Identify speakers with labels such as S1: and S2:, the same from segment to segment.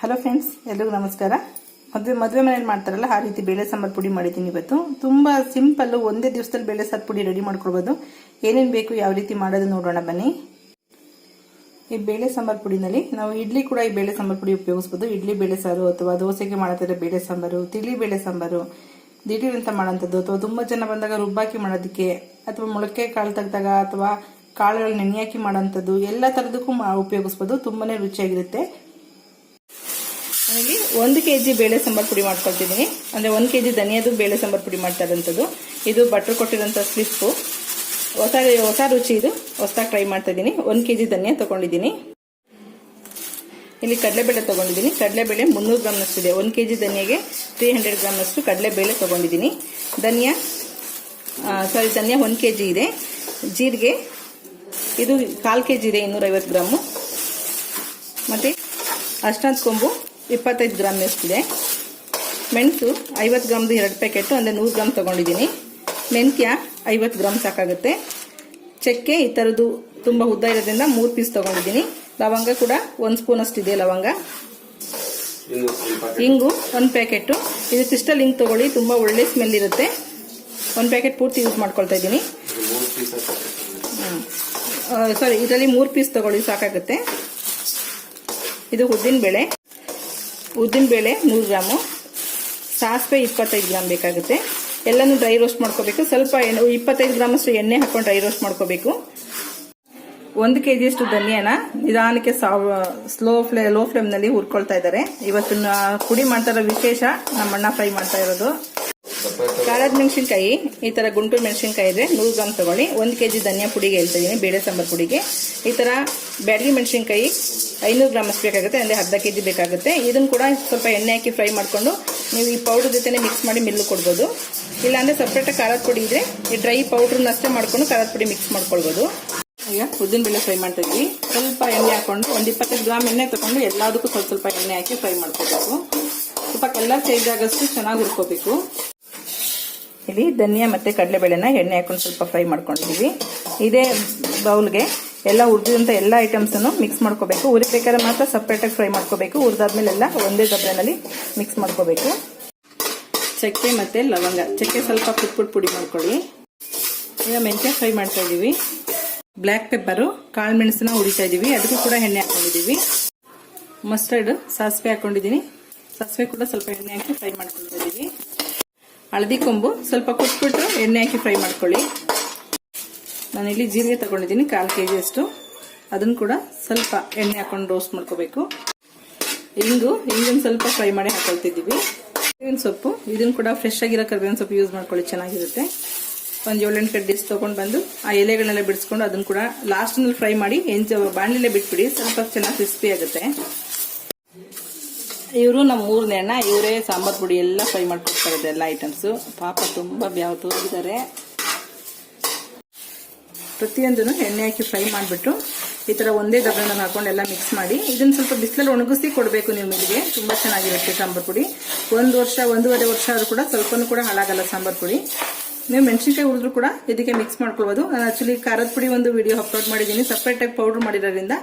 S1: Hello friends, ಎಲ್ಲರಿಗೂ ನಮಸ್ಕಾರ. ಮದುವೆ ಮನೆಯಲ್ಲಿ ಮಾಡ್ತಾರಲ್ಲ ಆ ರೀತಿ ಬೇಳೆ ಸಾಂಬಾರು ಪುಡಿ ಮಾಡಿದ್ದೀನಿ ಇವತ್ತು. ತುಂಬಾ ಸಿಂಪಲ್, ಒಂದೇ ದಿವಸದಲ್ಲಿ ಬೇಳೆ ಸಾರು ಪುಡಿ ರೆಡಿ ಮಾಡ್ಕೊಳ್ಬೋದು. ಏನೇನು ಬೇಕು, ಯಾವ ರೀತಿ ಮಾಡೋದು ನೋಡೋಣ ಬನ್ನಿ. ಈ ಬೇಳೆ ಸಾಂಬಾರು ಪುಡಿನಲ್ಲಿ ನಾವು ಇಡ್ಲಿ ಕೂಡ ಈ ಬೇಳೆ ಸಾಂಬಾರು ಪುಡಿ ಉಪಯೋಗಿಸಬಹುದು. ಇಡ್ಲಿ ಬೇಳೆ ಸಾರು ಅಥವಾ ದೋಸೆಗೆ ಮಾಡುತ್ತಿರೋ ಬೇಳೆ ಸಾಂಬಾರು, ತಿಳಿ ಬೇಳೆ ಸಾಂಬಾರು, ದಿಢೀರ್ ಅಂತ ಮಾಡೋಂಥದ್ದು, ಅಥವಾ ತುಂಬಾ ಜನ ಬಂದಾಗ ರುಬ್ಬಾಕಿ ಮಾಡೋದಕ್ಕೆ, ಅಥವಾ ಮೊಳಕೆ ಕಾಳು ತೆಗೆದಾಗ ಅಥವಾ ಕಾಳುಗಳು ನೆನೆಯಾಕಿ ಮಾಡೋಂಥದ್ದು, ಎಲ್ಲ ತರದಕ್ಕೂ ಉಪಯೋಗಿಸಬಹುದು. ತುಂಬಾನೇ ರುಚಿಯಾಗಿರುತ್ತೆ. ನನಗೆ 1 kg ಬೇಳೆ ಸಾಂಬಾರು ಪುಡಿ ಮಾಡ್ಕೊಳ್ತಿದ್ದೀನಿ. ಅಂದರೆ 1 kg ಧನಿಯಾದು ಬೇಳೆ ಸಾಂಬಾರು ಪುಡಿ ಮಾಡ್ತಾ ಇರೋಂಥದ್ದು. ಇದು ಭಟ್ರು ಕೊಟ್ಟಿರೋಂಥ ಸ್ಲಿಪ್ಪು. ಹೊಸ ರುಚಿ ಇದು, ಹೊಸದಾಗಿ ಟ್ರೈ ಮಾಡ್ತಾ ಇದ್ದೀನಿ. 1 kg ಧನಿಯಾ ತೊಗೊಂಡಿದ್ದೀನಿ. ಇಲ್ಲಿ ಕಡಲೆಬೇಳೆ ತೊಗೊಂಡಿದ್ದೀನಿ. ಕಡಲೆಬೇಳೆ 300 ಗ್ರಾಮ್ನಷ್ಟಿದೆ. 1 kg ಧನಿಯಾಗೆ 300 ಗ್ರಾಮ್ನಷ್ಟು ಕಡಲೆಬೇಳೆ ತೊಗೊಂಡಿದ್ದೀನಿ. ಧನಿಯಾ 1 kg ಇದೆ. ಜೀರಿಗೆ ಇದು 1/4 kg ಇದೆ, 250 ಗ್ರಾಮು. ಮತ್ತು ಅರ್ಶಿಣದ ಕೊಂಬು 25 ಗ್ರಾಮ್ನಷ್ಟಿದೆ. ಮೆಣಸು 50 ಗ್ರಾಮ್ದು 2 ಪ್ಯಾಕೆಟ್, ಅಂದರೆ 100 ಗ್ರಾಮ್ ತೊಗೊಂಡಿದ್ದೀನಿ. ಮೆಂತ್ಯ 50 ಗ್ರಾಮ್ ಸಾಕಾಗುತ್ತೆ. ಚಕ್ಕೆ ಈ ಥರದ್ದು ತುಂಬ ಉದ್ದ ಇರೋದ್ರಿಂದ 3 ಪೀಸ್ ತೊಗೊಂಡಿದ್ದೀನಿ. ಲವಂಗ ಕೂಡ 1 ಸ್ಪೂನ್ ಅಷ್ಟಿದೆ ಲವಂಗ. ಇಂಗು 1 ಪ್ಯಾಕೆಟ್. ಇದು ಕ್ರಿಸ್ಟಲ್ ಇಂಗು ತಗೊಳ್ಳಿ, ತುಂಬ ಒಳ್ಳೆ ಸ್ಮೆಲ್ ಇರುತ್ತೆ. 1 ಪ್ಯಾಕೆಟ್ ಪೂರ್ತಿ ಯೂಸ್ ಮಾಡ್ಕೊಳ್ತಾ ಇದ್ದೀನಿ. ಇದರಲ್ಲಿ 3 ಪೀಸ್ ತಗೊಳ್ಳಿ ಸಾಕಾಗುತ್ತೆ. ಇದು ಉದ್ದಿನಬೇಳೆ 100 ಗ್ರಾಮು. ಸಾಸಿವೆ 25 ಗ್ರಾಮ್ ಬೇಕಾಗುತ್ತೆ. ಎಲ್ಲನೂ ಡ್ರೈ ರೋಸ್ಟ್ ಮಾಡ್ಕೋಬೇಕು. ಸ್ವಲ್ಪ 25 ಗ್ರಾಮ್ ಅಷ್ಟು ಎಣ್ಣೆ ಹಾಕೊಂಡು ಡ್ರೈ ರೋಸ್ಟ್ ಮಾಡ್ಕೋಬೇಕು. 1 kg ಅಷ್ಟು ಧನಿಯಾನ ನಿಧಾನಕ್ಕೆ ಲೋ ಫ್ಲೇಮ್ ನಲ್ಲಿ ಹುರ್ಕೊಳ್ತಾ ಇದ್ದಾರೆ. ಇವತ್ತಿನ ಪುಡಿ ಮಾಡ್ತಾ ಇರೋ ವಿಶೇಷ ನಮ್ಮ ಅಣ್ಣ ಫ್ರೈ ಮಾಡ್ತಾ ಇರೋದು. ಖಾರದ ಮೆಣಸಿನ್ಕಾಯಿ ಈ ತರ ಗುಂಟೂರು ಮೆಣಸಿನ್ಕಾಯಿ ಇದ್ರೆ 100 ಗ್ರಾಮ್ ತಗೊಳ್ಳಿ. 1 kg ಧನಿಯಾ ಪುಡಿಗೆ ಹೇಳ್ತಾ ಇದ್ದೀನಿ, ಬೇಳೆ ಸಾಂಬಾರು ಪುಡಿಗೆ. ಈ ತರ ಬ್ಯಾಡಗಿ ಮೆಣಸಿನ್ಕಾಯಿ 500 ಗ್ರಾಮ್ ಅಷ್ಟು ಬೇಕಾಗುತ್ತೆ, ಅಂದರೆ 1/2 kg ಬೇಕಾಗುತ್ತೆ. ಇದನ್ನು ಕೂಡ ಸ್ವಲ್ಪ ಎಣ್ಣೆ ಹಾಕಿ ಫ್ರೈ ಮಾಡ್ಕೊಂಡು ನೀವು ಈ ಪೌಡರ್ ಜೊತೆ ಮಿಕ್ಸ್ ಮಾಡಿ ಮಿಲ್ಲು ಕೊಡ್ಬೋದು. ಇಲ್ಲಾಂದ್ರೆ ಸಪ್ರೇಟಾಗಿ ಖಾರದ ಪುಡಿ ಇದ್ರೆ ಈ ಡ್ರೈ ಪೌಡ್ರನ್ನ ಅಷ್ಟೇ ಮಾಡ್ಕೊಂಡು ಖಾರದ ಪುಡಿ ಮಿಕ್ಸ್ ಮಾಡ್ಕೊಳ್ಬೋದು. ಈಗ ಉದ್ದಿನಬೇಳೆ ಫ್ರೈ ಮಾಡ್ತಾ ಇದ್ವಿ. ಸ್ವಲ್ಪ ಎಣ್ಣೆ ಹಾಕೊಂಡು 25 ಗ್ರಾಮ್ ಎಣ್ಣೆ ತಗೊಂಡು ಎಲ್ಲದಕ್ಕೂ ಸ್ವಲ್ಪ ಎಣ್ಣೆ ಹಾಕಿ ಫ್ರೈ ಮಾಡ್ಕೋಬೇಕು. ಸ್ವಲ್ಪ ಕಲರ್ ಚೇಂಜ್ ಆಗಷ್ಟು ಚೆನ್ನಾಗಿ ಹುರ್ಕೋಬೇಕು. ಇಲ್ಲಿ ಧನಿಯಾ ಮತ್ತೆ ಕಡಲೆಬೇಳೆನ ಎಣ್ಣೆ ಹಾಕೊಂಡು ಸ್ವಲ್ಪ ಫ್ರೈ ಮಾಡ್ಕೊಂಡಿದ್ದೀವಿ. ಇದೇ ಬೌಲ್ಗೆ ಎಲ್ಲ ಹುರಿದಂತ ಎಲ್ಲ ಐಟಮ್ಸ್ ಅನ್ನು ಮಿಕ್ಸ್ ಮಾಡ್ಕೋಬೇಕು. ಹುರಿಬೇಕಾದ್ರೆ ಮಾತ್ರ ಸಪ್ರೇಟ್ ಆಗಿ ಫ್ರೈ ಮಾಡ್ಕೋಬೇಕು. ಹುರಿದಾದ್ಮೇಲೆ ಎಲ್ಲ ಒಂದೇ ಡಬ್ಬಿನಲ್ಲಿ ಮಿಕ್ಸ್ ಮಾಡ್ಕೋಬೇಕು. ಚಕ್ಕೆ ಮತ್ತೆ ಲವಂಗ, ಚಕ್ಕೆ ಸ್ವಲ್ಪ ಪುಟ್ ಪುಡಿ ಮಾಡ್ಕೊಳ್ಳಿ. ಈಗ ಮೆಂತ್ಯ ಫ್ರೈ ಮಾಡ್ತಾ ಇದೀವಿ. ಬ್ಲ್ಯಾಕ್ ಪೆಪ್ಪರು, ಕಾಳು ಮೆಣಸನ್ನ ಹುರಿತಾ ಇದೀವಿ. ಅದಕ್ಕೂ ಕೂಡ ಎಣ್ಣೆ ಹಾಕೊಂಡಿದೀವಿ. ಮಸ್ಟರ್ಡ್ ಸಾಸಿವೆ ಹಾಕೊಂಡಿದೀನಿ. ಸಾಸಿವೆ ಕೂಡ ಸ್ವಲ್ಪ ಎಣ್ಣೆ ಹಾಕಿ ಫ್ರೈ ಮಾಡ್ಕೊಳ್ತಾ ಇದೀವಿ. ಹಳದಿ ಕೊಂಬು ಸ್ವಲ್ಪ ಕುಟ್ಬಿಟ್ಟು ಎಣ್ಣೆ ಹಾಕಿ ಫ್ರೈ ಮಾಡ್ಕೊಳ್ಳಿ. ನಾನಿಲ್ಲಿ ಜೀರಿಗೆ ತಗೊಂಡಿದ್ದೀನಿ 1/4 kg ಅಷ್ಟು. ಅದನ್ನು ಕೂಡ ಸ್ವಲ್ಪ ಎಣ್ಣೆ ಹಾಕೊಂಡು ರೋಸ್ಟ್ ಮಾಡ್ಕೋಬೇಕು. ಇಂಗನ್ನು ಸ್ವಲ್ಪ ಫ್ರೈ ಮಾಡಿ ಹಾಕೊಳ್ತಿದ್ದೀವಿ. ಕರಿಬೇವಿನ ಸೊಪ್ಪು, ಇದನ್ನು ಕೂಡ ಫ್ರೆಶ್ ಆಗಿರೋ ಕರಿಬೇವಿನ ಸೊಪ್ಪು ಯೂಸ್ ಮಾಡ್ಕೊಳ್ಳಿ, ಚೆನ್ನಾಗಿರುತ್ತೆ. ಒಂದು 7-8 ಕಡ್ಡಿ ತಗೊಂಡು ಬಂದು ಆ ಎಲೆಗಳನ್ನೆಲ್ಲ ಬಿಡಿಸ್ಕೊಂಡು ಅದನ್ನು ಕೂಡ ಲಾಸ್ಟ್ ನಲ್ಲಿ ಫ್ರೈ ಮಾಡಿ ಬಾಣಲೆಲೆ ಬಿಟ್ಬಿಡಿ. ಸ್ವಲ್ಪ ಚೆನ್ನಾಗಿ ಕ್ರಿಸ್ಪಿ ಆಗುತ್ತೆ. ಇವರು ನಮ್ಮ ಊರಿನ ಅಣ್ಣ, ಇವರೇ ಸಾಂಬಾರ್ ಪುಡಿ ಎಲ್ಲ ಫ್ರೈ ಮಾಡ್ಕೊಡ್ತಾರೆ ಎಲ್ಲ ಐಟಮ್ಸ್. ಪಾಪ ತುಂಬಾ ಬ್ಯಾವತ್ತು ಹೋಗಿದ್ದಾರೆ. ಪ್ರತಿಯೊಂದನ್ನು ಎಣ್ಣೆ ಹಾಕಿ ಫ್ರೈ ಮಾಡಿಬಿಟ್ಟು ಈ ತರ ಒಂದೇ ಡಬ್ಬನಲ್ಲಿ ಹಾಕೊಂಡು ಎಲ್ಲ ಮಿಕ್ಸ್ ಮಾಡಿ ಇದನ್ನ ಸ್ವಲ್ಪ ಬಿಸಿಲಲ್ಲಿ ಒಣಗಿಸಿ ಕೊಡಬೇಕು. ನೀವು ಮಿಲ್ಗೆ ತುಂಬಾ ಚೆನ್ನಾಗಿರುತ್ತೆ ಸಾಂಬಾರ್ ಪುಡಿ. 1 ವರ್ಷ 1.5 ವರ್ಷ ಆದ್ರೂ ಕೂಡ ಸ್ವಲ್ಪನೂ ಕೂಡ ಹಾಳಾಗಲ್ಲ ಸಾಂಬಾರ್ ಪುಡಿ. ನೀವು ಮೆಣಸಿನಕಾಯಿ ಹುರಿದ್ರು ಕೂಡ ಇದಕ್ಕೆ ಮಿಕ್ಸ್ ಮಾಡ್ಕೊಳ್ಬಹುದು. ನಾನು ಆಕ್ಚುಲಿ ಖಾರದ ಪುಡಿ ಒಂದು ವಿಡಿಯೋ ಅಪ್ಲೋಡ್ ಮಾಡಿದ್ದೀನಿ, ಸಪ್ರೇಟ್ ಆಗಿ ಪೌಡರ್ ಮಾಡಿರೋದ್ರಿಂದ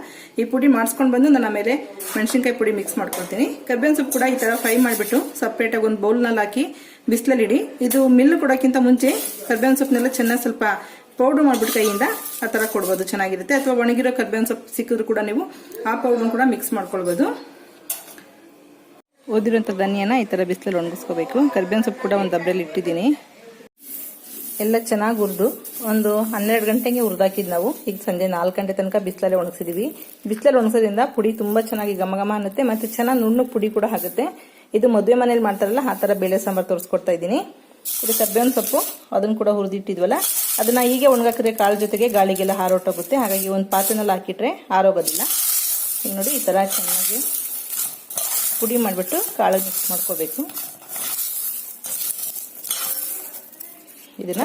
S1: ಈ ಪುಡಿ ಮಾಡಿಸ್ಕೊಂಡು ಬಂದು ನಾನು ಆಮೇಲೆ ಮೆಣಸಿನಕಾಯಿ ಪುಡಿ ಮಿಕ್ಸ್ ಮಾಡ್ಕೊಳ್ತೀನಿ. ಕರ್ಬೇವಿನ ಸೊಪ್ಪು ಕೂಡ ಈ ತರ ಫ್ರೈ ಮಾಡಿಬಿಟ್ಟು ಸಪ್ರೇಟ್ ಆಗಿ ಒಂದು ಬೌಲ್ನಲ್ಲಿ ಹಾಕಿ ಬಿಸಿಲಲ್ಲಿ ಇಡಿ. ಇದು ಮಿಲ್ಲು ಕೊಡೋಕ್ಕಿಂತ ಮುಂಚೆ ಕರ್ಬೇವಿನ ಸೊಪ್ಪನ್ನೆಲ್ಲ ಚೆನ್ನಾಗಿ ಸ್ವಲ್ಪ ಪೌಡರ್ ಮಾಡ್ಬಿಟ್ಟು ಕೈಯಿಂದ ಆ ತರ ಕೊಡ್ಬೋದು, ಚೆನ್ನಾಗಿರುತ್ತೆ. ಅಥವಾ ಒಣಗಿರೋ ಕರ್ಬೇವಿನ ಸೊಪ್ಪು ಸಿಕ್ಕಿದ್ರು ಕೂಡ ನೀವು ಆ ಪೌಡರ್ ಕೂಡ ಮಿಕ್ಸ್ ಮಾಡ್ಕೊಳ್ಬಹುದು. ಓದಿರೋಂಥ ಧನಿಯಾನ ಈ ತರ ಬಿಸಿಲಲ್ಲಿ ಒಣಗಿಸ್ಕೋಬೇಕು. ಕರ್ಬೇವಿನ ಸೊಪ್ಪು ಕೂಡ ಒಂದು ಡಬ್ಬದಲ್ಲಿ ಇಟ್ಟಿದ್ದೀನಿ. ಎಲ್ಲ ಚೆನ್ನಾಗಿ ಹುರಿದು ಒಂದು 12 ಗಂಟೆಗೆ ಹುರಿದಾಕಿದ್ ನಾವು. ಈಗ ಸಂಜೆ 4 ಗಂಟೆ ತನಕ ಬಿಸಿಲಲ್ಲಿ ಒಣಗಿಸಿದೀವಿ. ಬಿಸಿಲಲ್ಲಿ ಒಣಗಿಸೋದ್ರಿಂದ ಪುಡಿ ತುಂಬಾ ಚೆನ್ನಾಗಿ ಘಮ ಅನ್ನುತ್ತೆ, ಮತ್ತೆ ಚೆನ್ನಾಗಿ ನುಣ್ಣು ಪುಡಿ ಕೂಡ ಆಗುತ್ತೆ. ಇದು ಮದುವೆ ಮನೇಲಿ ಮಾಡ್ತಾರಲ್ಲ ಆ ತರ ಬೇಳೆ ಸಾಂಬಾರು ತೋರಿಸ್ಕೊಡ್ತಾ ಇದ್ದೀನಿ. ಇದು ಕರ್ಬೇವಿನ ಸೊಪ್ಪು, ಅದನ್ನು ಕೂಡ ಹುರಿದಿಟ್ಟಿದ್ವಲ್ಲ, ಅದನ್ನ ಹೀಗೆ ಒಣಗಾಕಿದ್ರೆ ಕಾಳು ಜೊತೆಗೆ ಗಾಳಿಗೆಲ್ಲ ಹಾರೋಟೋಗುತ್ತೆ. ಹಾಗಾಗಿ ಒಂದು ಪಾತ್ರೆನಲ್ಲಿ ಹಾಕಿಟ್ರೆ ಹಾರೋಗೋದಿಲ್ಲ. ಈಗ ನೋಡಿ ಈ ತರ ಚೆನ್ನಾಗಿ ಪುಡಿ ಮಾಡಿಬಿಟ್ಟು ಕಾಳು ಮಿಕ್ಸ್ ಮಾಡ್ಕೋಬೇಕು. ಇದನ್ನ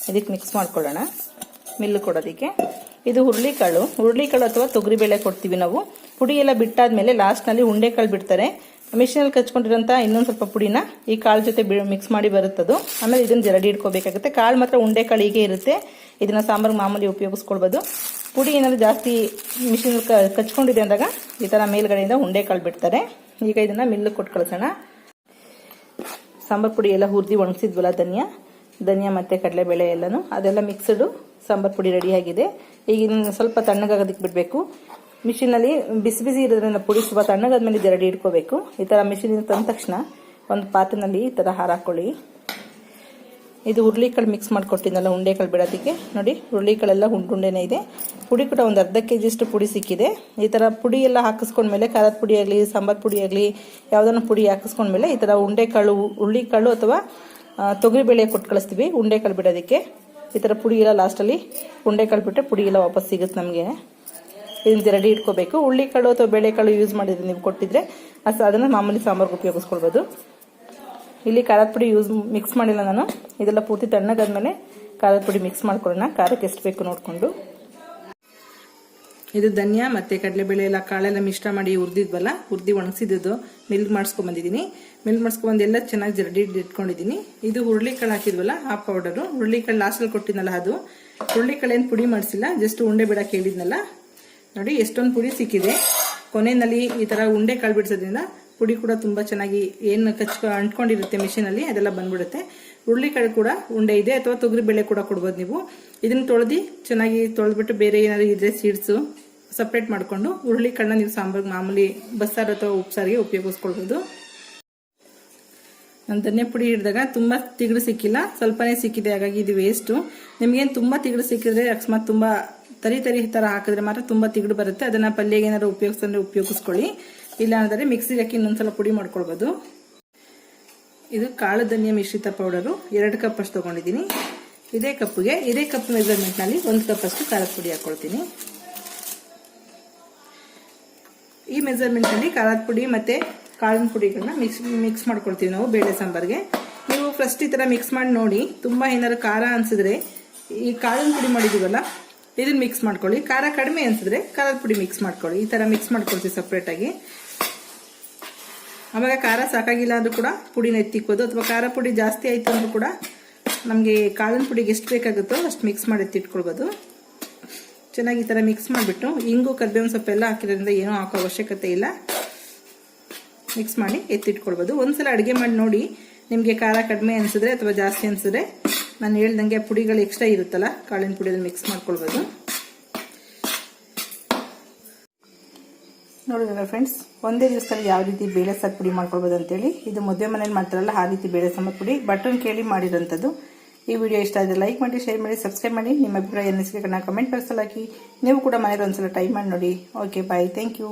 S1: ಇದಕ್ಕೆ ಮಿಕ್ಸ್ ಮಾಡ್ಕೊಳ್ಳೋಣ ಮಿಲ್ಲು ಕೊಡೋದಕ್ಕೆ. ಇದು ಹುರುಳಿಕಾಳು ಅಥವಾ ತೊಗರಿಬೇಳೆ ಕೊಡ್ತೀವಿ ನಾವು. ಪುಡಿ ಎಲ್ಲ ಬಿಟ್ಟಾದ್ಮೇಲೆ ಲಾಸ್ಟ್ ನಲ್ಲಿ ಉಂಡೆಕಾಳು ಬಿಡ್ತಾರೆ. ಮಿಷಿನಲ್ಲಿ ಕಚ್ಕೊಂಡಿರೋಂಥ ಇನ್ನೊಂದು ಸ್ವಲ್ಪ ಪುಡಿನ ಈ ಕಾಳು ಜೊತೆ ಮಿಕ್ಸ್ ಮಾಡಿ ಬರುತ್ತದು. ಆಮೇಲೆ ಇದನ್ನ ಜರಡಿ ಇಟ್ಕೋಬೇಕಾಗುತ್ತೆ. ಕಾಳು ಮಾತ್ರ ಉಂಡೆಕಾಳು ಹೀಗೆ ಇರುತ್ತೆ. ಇದನ್ನ ಸಾಂಬಾರ್ ಮಾಮೂಲಿ ಉಪಯೋಗಿಸ್ಕೊಳ್ಬೋದು. ಪುಡಿ ಏನಾದ್ರು ಜಾಸ್ತಿ ಮಿಷಿನ್ ಕಚ್ಕೊಂಡಿದೆ ಅಂದಾಗ ಈ ತರ ಮೇಲ್ಗಡೆಯಿಂದ ಉಂಡೆಕಾಳು ಬಿಡ್ತಾರೆ. ಈಗ ಇದನ್ನ ಮಿಲ್ಲು ಕೊಟ್ಟು ಕಳಿಸೋಣ. ಸಾಂಬಾರ್ ಪುಡಿ ಎಲ್ಲ ಹುರಿದು ಒಣಗಿಸಿದ್ವಲ್ಲ, ಧನಿಯಾ ಮತ್ತು ಕಡಲೆಬೇಳೆ ಎಲ್ಲನೂ ಅದೆಲ್ಲ ಮಿಕ್ಸ್ಡು ಸಾಂಬಾರ್ ಪುಡಿ ರೆಡಿಯಾಗಿದೆ. ಈಗ ಇದನ್ನು ಸ್ವಲ್ಪ ತಣ್ಣಗಾಗೋದಕ್ಕೆ ಬಿಡಬೇಕು. ಮಿಷಿನಲ್ಲಿ ಬಿಸಿ ಬಿಸಿ ಇರೋದ್ರಿಂದ ಪುಡಿ ಸ್ವಲ್ಪ ತಣ್ಣಗಾದ್ಮೇಲೆ ಇದು ರೆಡಿ ಇಟ್ಕೋಬೇಕು. ಈ ಥರ ಮಿಷಿನಿಂದ ತಂದ ತಕ್ಷಣ ಒಂದು ಪಾತ್ರೆನಲ್ಲಿ ಈ ಥರ ಹಾರಾಕೊಳ್ಳಿ. ಇದು ಹುರುಳಿಕಾಳು ಮಿಕ್ಸ್ ಮಾಡಿಕೊಟ್ಟಿದ್ದಲ್ಲ ಉಂಡೆಕಾಳು ಬಿಡೋದಕ್ಕೆ, ನೋಡಿ ಹುರುಳಿಕಾಳೆಲ್ಲ ಉಂಡುಂಡೆನೇ ಇದೆ. ಪುಡಿ ಕೂಡ ಒಂದು ಅರ್ಧ kg ಪುಡಿ ಸಿಕ್ಕಿದೆ. ಈ ಥರ ಪುಡಿ ಎಲ್ಲ ಹಾಕಿಸ್ಕೊಂಡ್ಮೇಲೆ ಖಾರದ ಪುಡಿ ಆಗಲಿ ಸಾಂಬಾರು ಪುಡಿ ಆಗಲಿ ಯಾವುದನ್ನ ಪುಡಿ ಹಾಕಿಸ್ಕೊಂಡ್ಮೇಲೆ ಈ ಥರ ಉಂಡೆಕಾಳು ಹುರುಳಿಕಾಳು ಅಥವಾ ತೊಗರಿಬೇಳೆ ಕೊಟ್ಟು ಕಳಿಸ್ತೀವಿ ಉಂಡೆಕಾಳು ಬಿಡೋದಕ್ಕೆ. ಈ ಥರ ಪುಡಿ ಎಲ್ಲ ಲಾಸ್ಟಲ್ಲಿ ಉಂಡೆಕಾಳು ಬಿಟ್ಟರೆ ಪುಡಿ ಎಲ್ಲ ವಾಪಸ್ ಸಿಗುತ್ತೆ ನಮಗೆ. ಇದನ್ನ ರೆಡಿ ಇಟ್ಕೋಬೇಕು. ಹುರುಳಿಕಾಳು ಅಥವಾ ಬೇಳೆಕಾಳು ಯೂಸ್ ಮಾಡಿದ್ರೆ ನೀವು ಕೊಟ್ಟಿದ್ರೆ ಅದನ್ನು ಮಾಮೂಲಿ ಸಾಂಬಾರ್ಗೆ ಉಪಯೋಗಿಸ್ಕೊಳ್ಬೋದು. ಇಲ್ಲಿ ಖಾರದ ಪುಡಿ ಮಿಕ್ಸ್ ಮಾಡಿಲ್ಲ ನಾನು. ಇದೆಲ್ಲ ಪೂರ್ತಿ ತಣ್ಣಗಾದ್ಮೇಲೆ ಖಾರದ ಪುಡಿ ಮಿಕ್ಸ್ ಮಾಡ್ಕೊಳ್ಳೋಣ, ಖಾರಕ್ಕೆ ಎಷ್ಟು ಬೇಕು ನೋಡಿಕೊಂಡು. ಇದು ಧನಿಯಾ ಮತ್ತು ಕಡಲೆಬೇಳೆ ಎಲ್ಲ ಕಾಳೆಲ್ಲ ಮಿಶ್ರ ಮಾಡಿ ಹುರಿದು ಒಣಗಿಸಿದ್ದು ಮಿಲ್ಕ್ ಮಾಡಿಸ್ಕೊಂಡ್ಬಂದಿದ್ದೀನಿ. ಮಿಲ್ಕ್ ಮಾಡಿಸ್ಕೊಂಡ್ಬಂದು ಎಲ್ಲ ಚೆನ್ನಾಗಿ ರೆಡಿ ಇಟ್ಕೊಂಡಿದ್ದೀನಿ. ಇದು ಹುರುಳಿಕಾಳು ಹಾಕಿದ್ವಲ್ಲ ಆ ಪೌಡರು, ಹುರುಳಿಕಾಳು ಲಾಸ್ಟಲ್ಲಿ ಕೊಟ್ಟಿದ್ನಲ್ಲ ಅದು. ಹುರುಳಿಕಾಳು ಏನು ಪುಡಿ ಮಾಡಿಸಿಲ್ಲ, ಜಸ್ಟ್ ಉಂಡೆ ಬಿಡಕ್ಕೆ ಹೇಳಿದ್ನಲ್ಲ. ನೋಡಿ ಎಷ್ಟೊಂದು ಪುಡಿ ಸಿಕ್ಕಿದೆ. ಕೊನೆಯಲ್ಲಿ ಈ ಥರ ಉಂಡೆ ಕಾಳು ಬಿಡಿಸೋದ್ರಿಂದ ಪುಡಿ ಕೂಡ ತುಂಬ ಚೆನ್ನಾಗಿ ಏನು ಅಂಟ್ಕೊಂಡಿರುತ್ತೆ ಮಿಷಿನಲ್ಲಿ ಅದೆಲ್ಲ ಬಂದ್ಬಿಡುತ್ತೆ. ಹುರುಳಿಕಾಳು ಕೂಡ ಉಂಡೆ ಇದೆ, ಅಥವಾ ತೊಗರಿಬೇಳೆ ಕೂಡ ಕೊಡ್ಬೋದು ನೀವು. ಇದನ್ನ ಚೆನ್ನಾಗಿ ತೊಳೆದ್ಬಿಟ್ಟು ಬೇರೆ ಏನಾದ್ರು ಇದ್ರೆ ಸೀಡ್ಸು ಸಪ್ರೇಟ್ ಮಾಡಿಕೊಂಡು ಹುರುಳಿಕಾಳನ್ನ ನೀವು ಸಾಂಬಾರ್ಗೆ ಮಾಮೂಲಿ ಬಸ್ಸಾರು ಅಥವಾ ಉಪ್ಸಾರಿಗೆ ಉಪಯೋಗಿಸ್ಕೊಳ್ಬೋದು. ನಾನು ಧನಿಯಾ ಪುಡಿ ಹಿಡಿದಾಗ ತುಂಬ ತಿಗಡು ಸಿಕ್ಕಿಲ್ಲ, ಸ್ವಲ್ಪನೇ ಸಿಕ್ಕಿದೆ, ಹಾಗಾಗಿ ಇದು ವೇಸ್ಟು. ನಿಮ್ಗೇನು ತುಂಬ ತಿಗಡು ಸಿಕ್ಕಿದ್ರೆ ಅಕಸ್ಮಾತ್ ತುಂಬ ತರಿ ಥರ ಹಾಕಿದ್ರೆ ಮಾತ್ರ ತುಂಬ ತಿಗಡು ಬರುತ್ತೆ. ಅದನ್ನ ಪಲ್ಯಗೆ ಏನಾದ್ರು ಉಪಯೋಗಿಸ್ಕೊಳ್ಳಿ. ಇಲ್ಲ ಅಂದರೆ ಮಿಕ್ಸಿಗೆ ಹಾಕಿ ಇನ್ನೊಂದ್ಸಲ ಪುಡಿ ಮಾಡ್ಕೊಳ್ಬೋದು. ಇದು ಕಾಳು ಧನಿಯಾ ಮಿಶ್ರಿತ ಪೌಡರು 2 ಕಪ್ ಅಷ್ಟು ತಗೊಂಡಿದ್ದೀನಿ. ಇದೇ ಕಪ್ ಮೆಜರ್ಮೆಂಟ್ನಲ್ಲಿ 1 ಕಪ್ ಅಷ್ಟು ಖಾರದ ಪುಡಿ ಹಾಕೊಳ್ತೀನಿ. ಈ ಮೆಜರ್ಮೆಂಟ್ನಲ್ಲಿ ಖಾರದ ಪುಡಿ ಮತ್ತು ಕಾಳಿನ ಪುಡಿಗಳನ್ನ ಮಿಕ್ಸ್ ಮಾಡ್ಕೊಳ್ತೀವಿ ನಾವು ಬೇಳೆ ಸಾಂಬಾರ್ಗೆ. ನೀವು ಫಸ್ಟ್ ಈ ಥರ ಮಿಕ್ಸ್ ಮಾಡಿ ನೋಡಿ. ತುಂಬ ಏನಾದ್ರು ಖಾರ ಅನ್ಸಿದ್ರೆ ಈ ಕಾಳಿನ ಪುಡಿ ಮಾಡಿದೀವಲ್ಲ ಇದನ್ನ ಮಿಕ್ಸ್ ಮಾಡ್ಕೊಳ್ಳಿ. ಖಾರ ಕಡಿಮೆ ಅನ್ಸಿದ್ರೆ ಖಾರದ ಪುಡಿ ಮಿಕ್ಸ್ ಮಾಡ್ಕೊಳ್ಳಿ. ಈ ಥರ ಮಿಕ್ಸ್ ಮಾಡ್ಕೊಳ್ತೀವಿ ಸಪ್ರೇಟಾಗಿ. ಆವಾಗ ಖಾರ ಸಾಕಾಗಿಲ್ಲ ಅಂದ್ರೂ ಕೂಡ ಪುಡಿನ ಎತ್ತಿಕ್ಕೋದು, ಅಥವಾ ಖಾರ ಪುಡಿ ಜಾಸ್ತಿ ಆಯಿತು ಅಂದ್ರೂ ಕೂಡ ನಮಗೆ ಕಾಳಿನ ಪುಡಿಗೆ ಎಷ್ಟು ಬೇಕಾಗುತ್ತೋ ಅಷ್ಟು ಮಿಕ್ಸ್ ಮಾಡಿ ಎತ್ತಿಟ್ಕೊಳ್ಬೋದು. ಚೆನ್ನಾಗಿ ಈ ಥರ ಮಿಕ್ಸ್ ಮಾಡಿಬಿಟ್ಟು ಇಂಗು ಕರ್ಬೇವಿನ ಸೊಪ್ಪೆಲ್ಲ ಹಾಕಿರೋದ್ರಿಂದ ಏನೂ ಹಾಕೋ ಅವಶ್ಯಕತೆ ಇಲ್ಲ. ಮಿಕ್ಸ್ ಮಾಡಿ ಎತ್ತಿಟ್ಕೊಳ್ಬೋದು. ಒಂದ್ಸಲ ಅಡುಗೆ ಮಾಡಿ ನೋಡಿ, ನಿಮಗೆ ಖಾರ ಕಡಿಮೆ ಅನಿಸಿದ್ರೆ ಅಥವಾ ಜಾಸ್ತಿ ಅನಿಸಿದ್ರೆ ನಾನು ಹೇಳ್ದಂಗೆ ಪುಡಿಗಳು ಎಕ್ಸ್ಟ್ರಾ ಇರುತ್ತಲ್ಲ ಕಾಳಿನ ಪುಡಿಯಲ್ಲಿ ಮಿಕ್ಸ್ ಮಾಡ್ಕೊಳ್ಬೋದು. ನೋಡಿದ್ರಲ್ಲ ಫ್ರೆಂಡ್ಸ್, ಒಂದೇ ದಿವಸದಲ್ಲಿ ಯಾವ ರೀತಿ ಬೇಳೆ ಸಾರು ಪುಡಿ ಮಾಡ್ಕೊಳ್ಬೋದು ಅಂತೇಳಿ. ಇದು ಮದುವೆ ಮನೇಲಿ ಮಾಡ್ತಾರಲ್ಲ ಆ ರೀತಿ ಬೇಳೆ ಸಾಂಬಾರು ಪುಡಿ ಬಟನ್ ಕೇಳಿ ಮಾಡಿರೋಂಥದ್ದು. ಈ ವಿಡಿಯೋ ಇಷ್ಟ ಆದರೆ ಲೈಕ್ ಮಾಡಿ, ಶೇರ್ ಮಾಡಿ, ಸಬ್ಸ್ಕ್ರೈಬ್ ಮಾಡಿ. ನಿಮ್ಮ ಅಭಿಪ್ರಾಯ ಅನ್ನಿಸಿಕೆ ಕಮೆಂಟ್ ಬಾಕ್ಸಲ್ಲಿ ಹಾಕಿ. ನೀವು ಕೂಡ ಮನೇಲಿ ಒಂದ್ಸಲ ಟ್ರೈ ಮಾಡಿ ನೋಡಿ. Okay, bye, thank you.